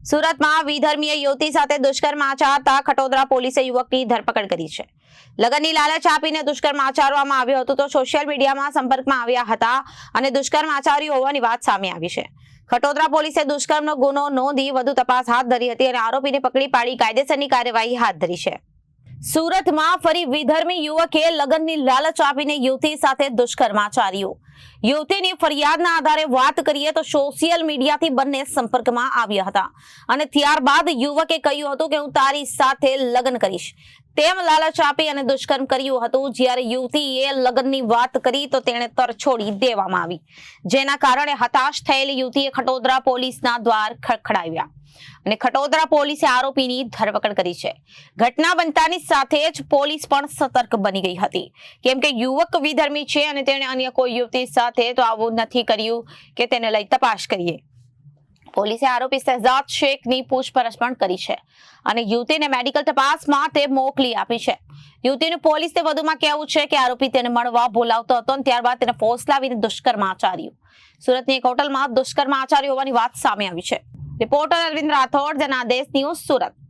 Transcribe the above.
સુરતમાં વિધર્મીય યુવતી સાથે દુષ્કર્મ આચરતા ખટોદરા પોલીસે યુવકની ધરપકડ કરી છે. લગ્નની લાલચ આપીને દુષ્કર્મ આચરવામાં આવ્યો હતો તો સોશિયલ મીડિયામાં સંપર્કમાં આવ્યા હતા અને દુષ્કર્મ આચર્યું હોવાની વાત સામે આવી છે. ખટોદરા પોલીસે દુષ્કર્મનો ગુનો નોંધી વધુ તપાસ હાથ ધરી હતી અને આરોપીને પકડી પાડી કાયદેસરની કાર્યવાહી હાથ ધરી છે. સુરતમાં ફરી વિધર્મી યુવકે લગ્નની લાલચ આપીને યુવતી સાથે દુષ્કર્મ આચર્યું. યુવતીની ફરિયાદના આધારે વાત કરીએ તો સોશિયલ મીડિયાથી બંને સંપર્કમાં આવ્યા હતા અને ત્યારબાદ યુવકે કહ્યું હતું કે હું તારી સાથે લગ્ન કરીશ તેમ લાલચ આપી અને દુષ્કર્મ કર્યું હતું. જ્યારે યુવતીએ લગ્નની વાત કરી તો તેણે તરછોડી દેવામાં આવી, જેના કારણે હતાશ થયેલી યુવતીએ ખટોદરા પોલીસના દ્વાર ખખડાવ્યા અને ખટોદરા પોલીસે આરોપીની ધરપકડ કરી છે. ઘટના બનતાની સાથે જ પોલીસ પણ સતર્ક બની ગઈ હતી, કેમ કે યુવક વિધર્મી છે અને તેણે અન્ય કોઈ યુવતી સાથે તો આવું નથી કર્યું કે તેને લઈ તપાસ કરીએ. પોલીસે આરોપી શહેજાદ શેખની પૂછપરછ પણ કરી છે અને યુવતીને મેડિકલ તપાસ માટે મોકલી આપી છે. યુવતીનું પોલીસને વધુમાં કહેવું છે કે આરોપી તેને મળવા બોલાવતો હતો અને ત્યારબાદ તેને ફોસલાવીને દુષ્કર્મ આચર્યું. સુરતની એક હોટલમાં દુષ્કર્મ આચર્યું હોવાની વાત સામે આવી છે. Reporter Arvind Rathod, Janadesh news, Surat.